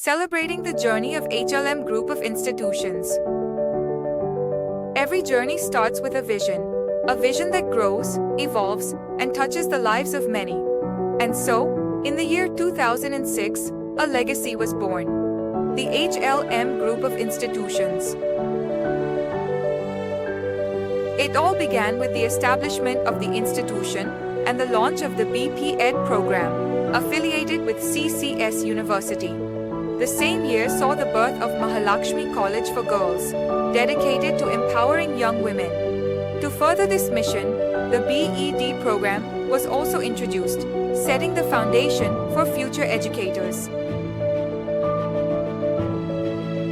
celebrating the journey of HLM Group of Institutions. Every journey starts with a vision that grows, evolves, and touches the lives of many. And so, in the year 2006, a legacy was born. The HLM Group of Institutions. It all began with the establishment of the institution and the launch of the BP Ed program, affiliated with CCS University. The same year saw the birth of Mahalakshmi College for Girls, dedicated to empowering young women. To further this mission, the BED program was also introduced, setting the foundation for future educators.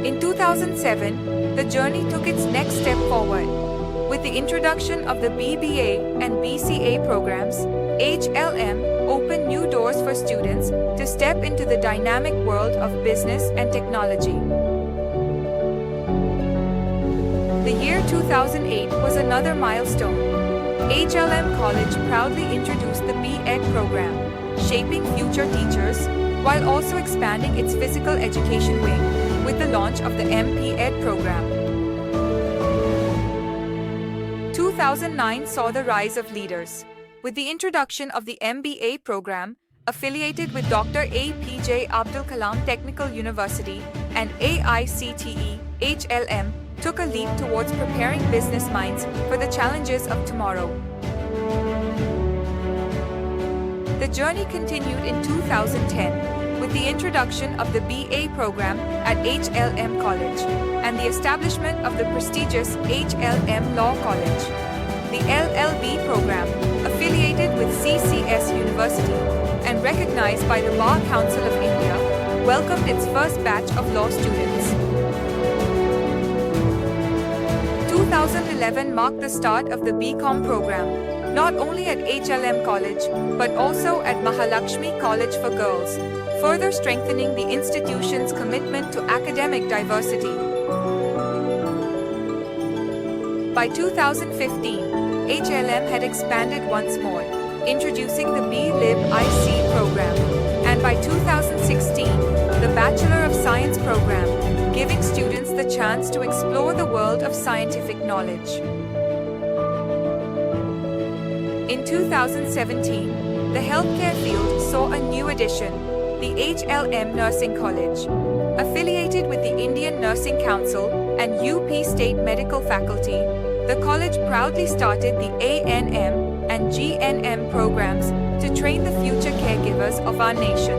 In 2007, the journey took its next step forward. With the introduction of the BBA and BCA programs, HLM opened new doors for students to step into the dynamic world of business and technology. The year 2008 was another milestone. HLM College proudly introduced the B.Ed program, shaping future teachers, while also expanding its physical education wing with the launch of the MP.Ed program. 2009 saw the rise of leaders, with the introduction of the MBA program, affiliated with Dr. APJ Abdul Kalam Technical University and AICTE. HLM took a leap towards preparing business minds for the challenges of tomorrow. The journey continued in 2010 with the introduction of the BA program at HLM College and the establishment of the prestigious HLM Law College. The LLB program, affiliated with CCS University and recognized by the Bar Council of India, welcomed its first batch of law students. 2011 marked the start of the BCom program, not only at HLM College, but also at Mahalakshmi College for Girls, further strengthening the institution's commitment to academic diversity. By 2015, HLM had expanded once more, introducing the B.Lib IC program, and by 2016, the Bachelor of Science program, giving students the chance to explore the world of scientific knowledge. In 2017, the healthcare field saw a new addition, the HLM Nursing College. Affiliated with the Indian Nursing Council and UP State Medical Faculty, the college proudly started the ANM and GNM programs to train the future caregivers of our nation.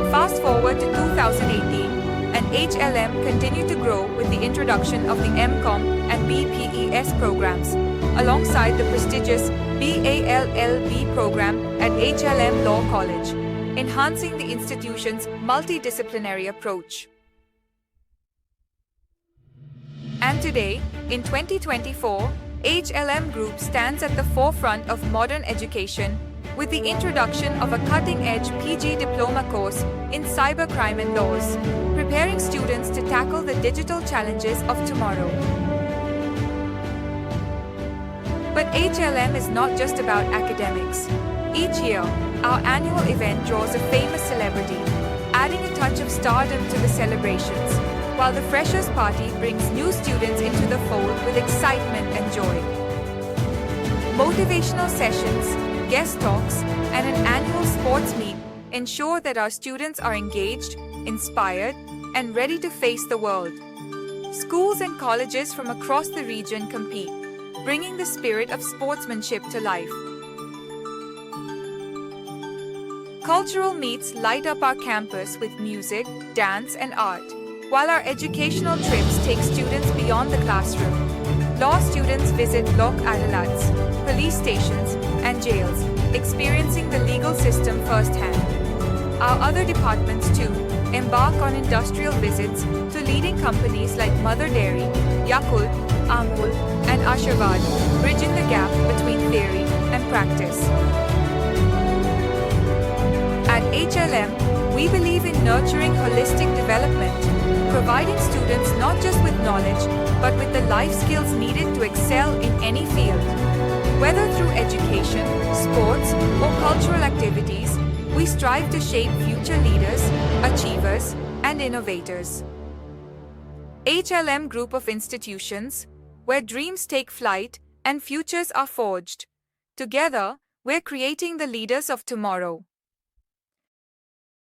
Fast forward to 2018, and HLM continued to grow with the introduction of the MCOM and BPES programs, alongside the prestigious BALLB program at HLM Law College, enhancing the institution's multidisciplinary approach. And today, in 2024, HLM Group stands at the forefront of modern education with the introduction of a cutting-edge PG diploma course in cybercrime and laws, preparing students to tackle the digital challenges of tomorrow. But HLM is not just about academics. Each year, our annual event draws a famous celebrity, adding a touch of stardom to the celebrations, while the Freshers Party brings new students into the fold with excitement and joy. Motivational sessions, guest talks, and an annual sports meet ensure that our students are engaged, inspired, and ready to face the world. Schools and colleges from across the region compete, bringing the spirit of sportsmanship to life. Cultural meets light up our campus with music, dance, and art, while our educational trips take students beyond the classroom. Law students visit Lok Adalats, police stations, and jails, experiencing the legal system firsthand. Our other departments, too, embark on industrial visits to leading companies like Mother Dairy, Yakult, Amul, and Ashirvad, bridging the gap between theory and practice. At HLM, we believe in nurturing holistic development, providing students not just with knowledge, but with the life skills needed to excel in any field. Whether through education, sports, or cultural activities, we strive to shape future leaders, achievers, and and innovators. HLM Group of Institutions, where dreams take flight and futures are forged. Together, we're creating the leaders of tomorrow.